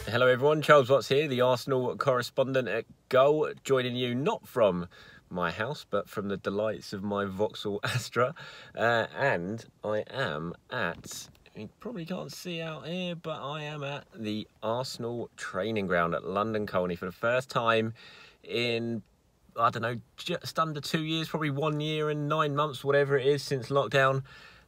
Hello everyone, Charles Watts here, the Arsenal correspondent at Goal, joining you not from my house but from the delights of my Vauxhall Astra, and I am at, you probably can't see out here, but I am at the Arsenal training ground at London Colney for the first time in, I don't know, just under 2 years, probably 1 year and 9 months, whatever it is, since lockdown.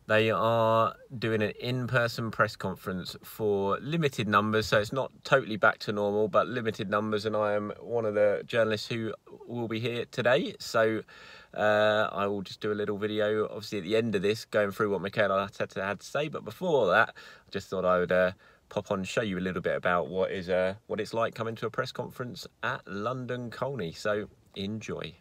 They are doing an in-person press conference for limited numbers, so it's not totally back to normal, but limited numbers, and I am one of the journalists who will be here today. So I will just do a little video, obviously, at the end of this, going through what Mikel Arteta had to say. But before that, I just thought I would pop on and show you a little bit about what it's like coming to a press conference at London Colney. So enjoy.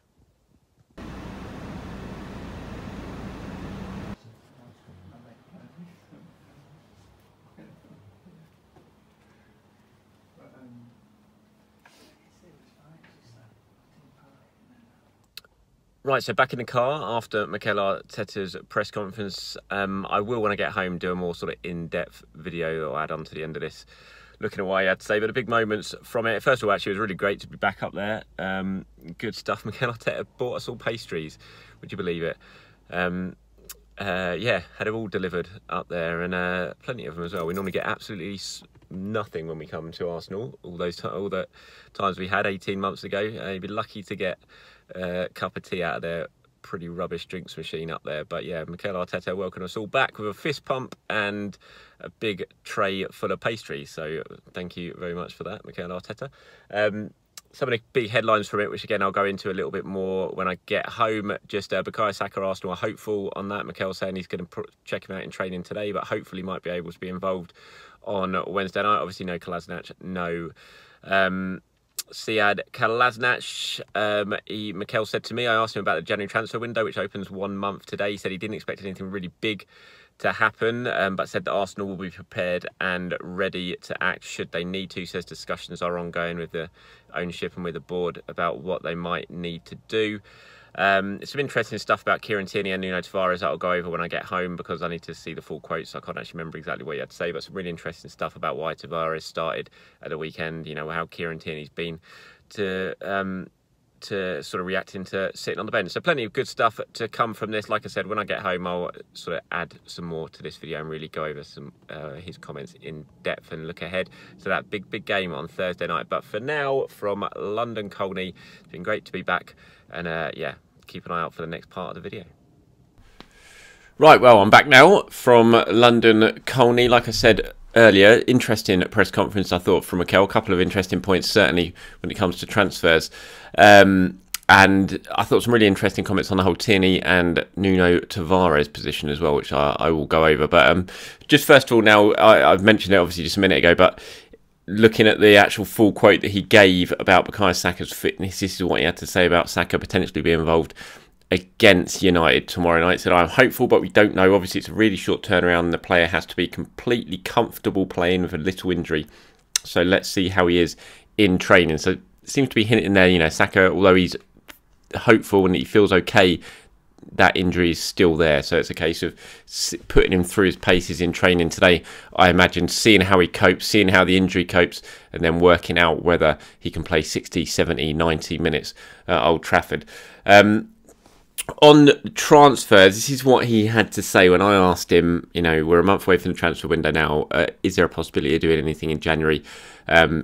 Right, so back in the car after Mikel Arteta's press conference. I will, when I get home, do a more sort of in-depth video that I'll add on to the end of this, looking at what I had to say. But the big moments from it, first of all, actually, it was really great to be back up there. Good stuff. Mikel Arteta bought us all pastries. Would you believe it? Yeah, had it all delivered up there, and plenty of them as well. We normally get absolutely nothing when we come to Arsenal. All the times we had 18 months ago, you'd be lucky to get a cup of tea out of their pretty rubbish drinks machine up there. But yeah, Mikel Arteta welcomed us all back with a fist pump and a big tray full of pastries. So thank you very much for that, Mikel Arteta. Some of the big headlines from it, which again I'll go into a little bit more when I get home. Just Bukayo Saka, Arsenal are hopeful on that. Mikel saying he's going to check him out in training today, but hopefully might be able to be involved on Wednesday night. Obviously no Kolasinac, no Sead Kolasinac. Mikel said to me, I asked him about the January transfer window, which opens 1 month today. He said he didn't expect anything really big to happen, but said that Arsenal will be prepared and ready to act should they need to. Says discussions are ongoing with the ownership and with the board about what they might need to do. Some interesting stuff about Kieran Tierney and Nuno Tavares that I'll go over when I get home, because I need to see the full quotes, so I can't actually remember exactly what he had to say. But some really interesting stuff about why Tavares started at the weekend, you know, how Kieran Tierney's been to sort of reacting to sitting on the bench. So plenty of good stuff to come from this. Like I said, when I get home, I'll sort of add some more to this video and really go over some his comments in depth and look ahead to that big game on Thursday night. But for now, from London Colney, it's been great to be back, and yeah, keep an eye out for the next part of the video. Right, well, I'm back now from London Colney. Like I said earlier, interesting press conference, I thought, from Mikel. A couple of interesting points, certainly, when it comes to transfers. And I thought some really interesting comments on the whole Tierney and Nuno Tavares position as well, which I will go over. But just first of all, now, I've mentioned it obviously just a minute ago, but looking at the actual full quote that he gave about Bukayo Saka's fitness, this is what he had to say about Saka potentially being involved against United tomorrow night. Said, I'm hopeful, but we don't know. Obviously, it's a really short turnaround, and the player has to be completely comfortable playing with a little injury. So let's see how he is in training. So it seems to be hinting there, you know, Saka, although he's hopeful and he feels okay, that injury is still there. So it's a case of putting him through his paces in training today, I imagine, seeing how he copes, seeing how the injury copes, and then working out whether he can play 60, 70, 90 minutes at Old Trafford. On transfers, this is what he had to say when I asked him, you know, we're a month away from the transfer window now, is there a possibility of doing anything in January? And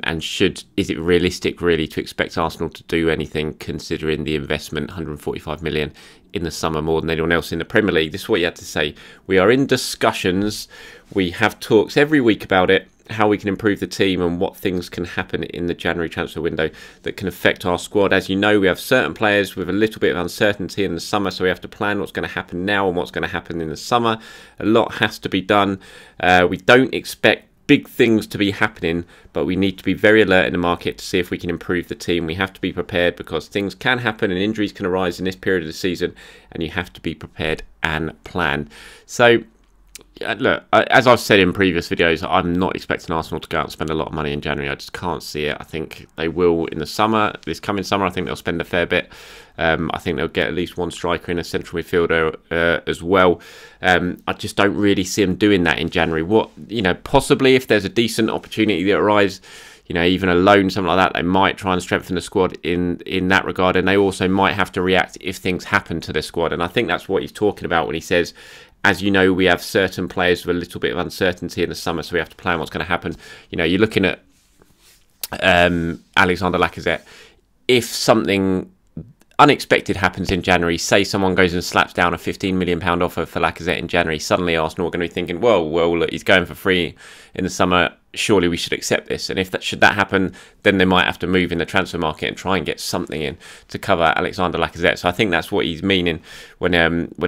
is it realistic, really, to expect Arsenal to do anything, considering the investment, 145 million in the summer, more than anyone else in the Premier League? This is what he had to say. We are in discussions. We have talks every week about it, how we can improve the team and what things can happen in the January transfer window that can affect our squad. As you know, we have certain players with a little bit of uncertainty in the summer, so we have to plan what's going to happen now and what's going to happen in the summer. A lot has to be done. We don't expect big things to be happening, but we need to be very alert in the market to see if we can improve the team. We have to be prepared, because things can happen and injuries can arise in this period of the season, and you have to be prepared and plan. So Look, as I've said in previous videos, I'm not expecting Arsenal to go out and spend a lot of money in January. I just can't see it. I think they will in the summer, this coming summer. I think they'll spend a fair bit. I think they'll get at least one striker in a central midfielder as well. I just don't really see them doing that in January. What, possibly if there's a decent opportunity that arrives, even a loan, something like that, they might try and strengthen the squad in that regard. And they also might have to react if things happen to the squad. And I think that's what he's talking about when he says, as you know, we have certain players with a little bit of uncertainty in the summer, so we have to plan what's going to happen. You're looking at Alexander Lacazette. If something unexpected happens in January, say someone goes and slaps down a £15 million offer for Lacazette in January, suddenly Arsenal are going to be thinking, well, look, he's going for free in the summer, surely we should accept this. And if that should that happen, then they might have to move in the transfer market and try and get something in to cover Alexander Lacazette. So I think that's what he's meaning when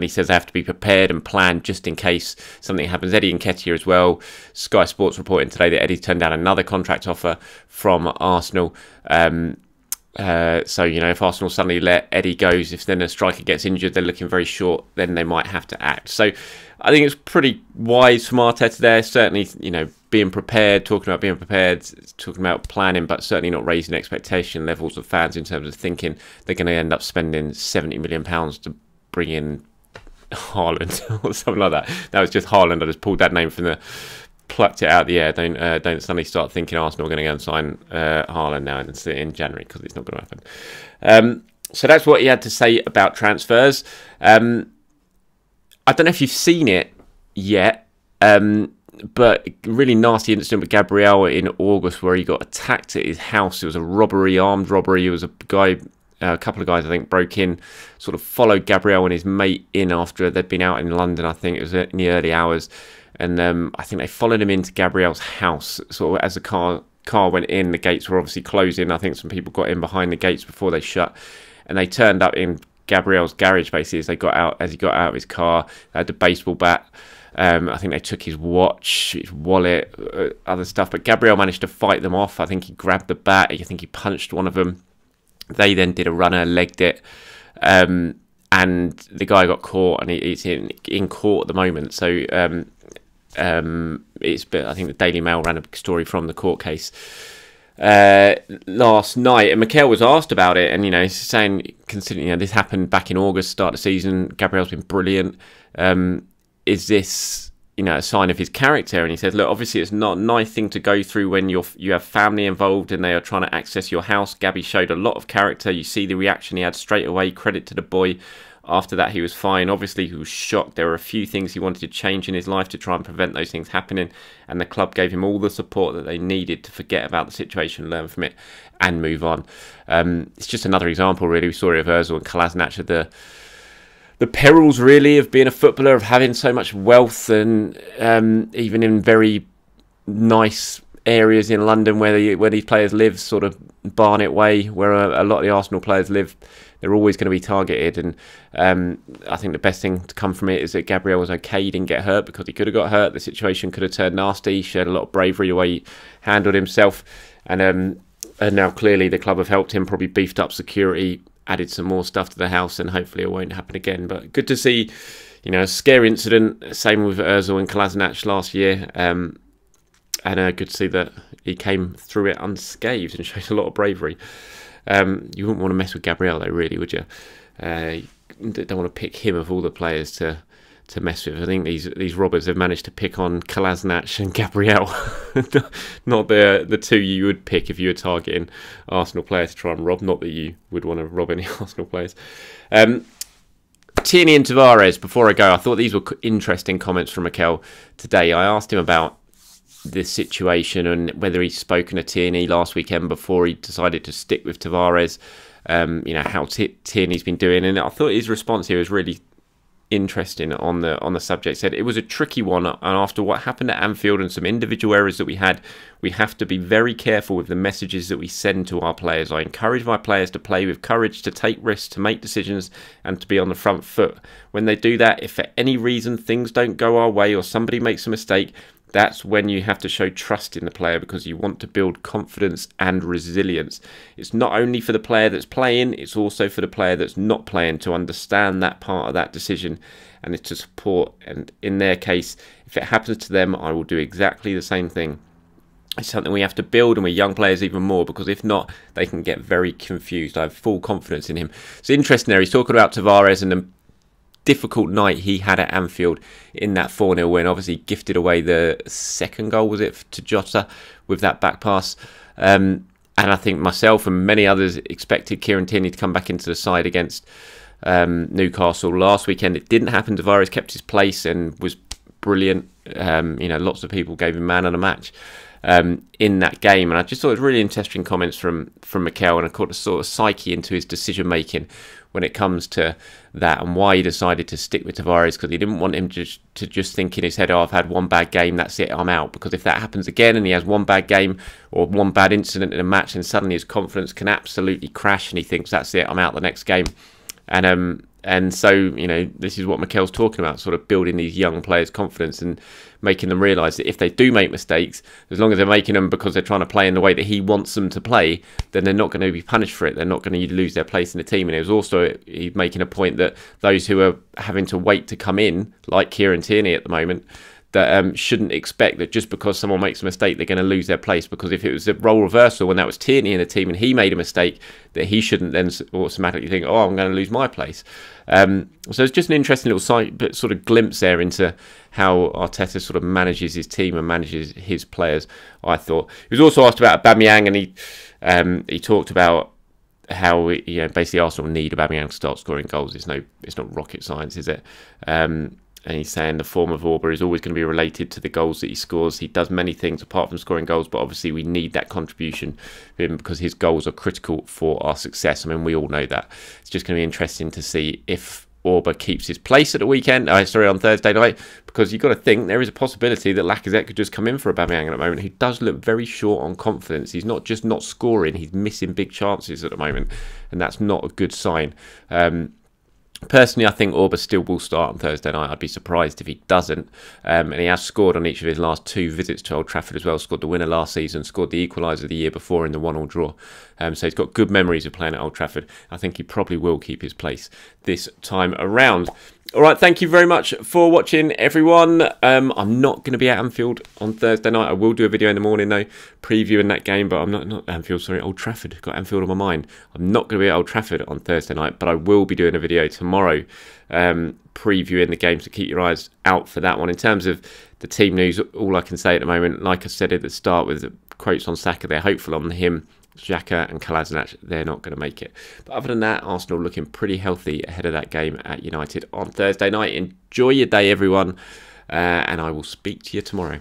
he says they have to be prepared and plan just in case something happens. Eddie Nketiah as well. Sky Sports reporting today that Eddie turned down another contract offer from Arsenal. So, if Arsenal suddenly let Eddie go, if then a striker gets injured, they're looking very short, then they might have to act. So I think it's pretty wise from Arteta there. Certainly, being prepared, talking about being prepared, talking about planning, but certainly not raising expectation levels of fans in terms of thinking they're going to end up spending £70 million to bring in Haaland or something like that. That was just Haaland. I just pulled that name from the... plucked it out of the air. Don't suddenly start thinking Arsenal are going to go and sign Haaland now in January, because it's not going to happen. So that's what he had to say about transfers. I don't know if you've seen it yet, but really nasty incident with Gabriel in August where he got attacked at his house. It was a robbery, armed robbery. It was a couple of guys, I think, broke in, sort of followed Gabriel and his mate in after they'd been out in London. I think it was in the early hours. And I think they followed him into Gabriel's house. Sort of as the car went in, the gates were obviously closing. I think some people got in behind the gates before they shut. And they turned up in Gabriel's garage, basically, as he got out of his car. They had the baseball bat. I think they took his watch, his wallet, other stuff. But Gabriel managed to fight them off. I think he grabbed the bat. I think he punched one of them. They then did a runner, legged it. And the guy got caught, and he's in court at the moment. So I think the Daily Mail ran a story from the court case last night, and Mikel was asked about it, and he's saying, considering this happened back in August, start of the season, Gabriel's been brilliant. Is this a sign of his character? And he said, look, obviously it's not a nice thing to go through when you have family involved and they are trying to access your house. Gabby showed a lot of character. You see the reaction he had straight away. Credit to the boy. After that, he was fine. Obviously, he was shocked. There were a few things he wanted to change in his life to try and prevent those things happening. And the club gave him all the support that they needed to forget about the situation, learn from it, and move on. It's just another example, really. We saw it of Ozil and Kolasinac of the perils, really, of being a footballer, of having so much wealth, and even in very nice areas in London where these players live, sort of Barnet Way, where a lot of the Arsenal players live. They're always going to be targeted, and I think the best thing to come from it is that Gabriel was okay. He didn't get hurt, because he could have got hurt. The situation could have turned nasty. He showed a lot of bravery the way he handled himself, and now clearly the club have helped him, probably beefed up security, added some more stuff to the house, and hopefully it won't happen again. But good to see, a scary incident. Same with Ozil and Kolasinac last year, and good to see that he came through it unscathed and showed a lot of bravery. You wouldn't want to mess with Gabriel, though, really, would you? You don't want to pick him of all the players to mess with. I think these robbers have managed to pick on Kolasinac and Gabriel, not the two you would pick if you were targeting Arsenal players to try and rob. Not that you would want to rob any Arsenal players. Tierney and Tavares, before I go, I thought these were interesting comments from Mikel today. I asked him about this situation and whether he's spoken to Tierney last weekend before he decided to stick with Tavares, how Tierney's been doing, and I thought his response here was really interesting on the subject. Said it was a tricky one, and after what happened at Anfield and some individual errors that we had, we have to be very careful with the messages that we send to our players. I encourage my players to play with courage, to take risks, to make decisions, and to be on the front foot. When they do that, if for any reason things don't go our way or somebody makes a mistake, that's when you have to show trust in the player, because you want to build confidence and resilience. It's not only for the player that's playing, it's also for the player that's not playing, to understand that part of that decision and it's to support. And in their case, if it happens to them, I will do exactly the same thing. It's something we have to build, and with young players even more, because if not, they can get very confused. I have full confidence in him. It's interesting there, he's talking about Tavares and the difficult night he had at Anfield in that 4-0 win. Obviously gifted away the second goal, was it, to Jota with that back pass. And I think myself and many others expected Kieran Tierney to come back into the side against Newcastle last weekend. It didn't happen. Tavares kept his place and was brilliant. You know, lots of people gave him man of the match in that game, and I just thought it was really interesting comments from Mikel, and I caught a sort of psyche into his decision making when it comes to that, and why he decided to stick with Tavares, because he didn't want him to just think in his head, oh, I've had one bad game, that's it, I'm out. Because if that happens again and he has one bad game or one bad incident in a match, and suddenly his confidence can absolutely crash and he thinks, that's it, I'm out the next game. And so, you know, this is what Mikel's talking about, sort of building these young players' confidence and making them realise that if they do make mistakes, as long as they're making them because they're trying to play in the way that he wants them to play, then they're not going to be punished for it. They're not going to lose their place in the team. And it was also, he's making a point that those who are having to wait to come in, like Kieran Tierney at the moment, that shouldn't expect that just because someone makes a mistake, they're going to lose their place. Because if it was a role reversal, when that was Tierney in the team and he made a mistake, that he shouldn't then automatically think, oh, I'm going to lose my place. So it's just an interesting little sort of glimpse there into how Arteta sort of manages his team and manages his players, I thought. He was also asked about Aubameyang, and he talked about how, you know, basically Arsenal need Aubameyang to start scoring goals. It's not rocket science, is it? And he's saying the form of Auba is always going to be related to the goals that he scores. He does many things apart from scoring goals, but obviously we need that contribution from him because his goals are critical for our success. I mean, we all know that. It's just going to be interesting to see if Auba keeps his place at the weekend. On Thursday night, because you've got to think there is a possibility that Lacazette could just come in for Aubameyang at the moment. He does look very short on confidence. He's not just not scoring; he's missing big chances at the moment, and that's not a good sign. Personally, I think Auba still will start on Thursday night. I'd be surprised if he doesn't. And he has scored on each of his last 2 visits to Old Trafford as well. Scored the winner last season, scored the equaliser the year before in the 1-1 draw. So he's got good memories of playing at Old Trafford. I think he probably will keep his place this time around. All right, thank you very much for watching, everyone. I'm not going to be at Anfield on Thursday night. I will do a video in the morning, though, previewing that game. But I'm not Anfield, sorry, Old Trafford. Got Anfield on my mind. I'm not going to be at Old Trafford on Thursday night, but I will be doing a video tomorrow previewing the game, so keep your eyes out for that one. In terms of the team news, all I can say at the moment, like I said at the start with the quotes on Saka, they're hopeful on him. Xhaka and Kolasinac, they're not going to make it. But other than that, Arsenal looking pretty healthy ahead of that game at United on Thursday night. Enjoy your day, everyone, and I will speak to you tomorrow.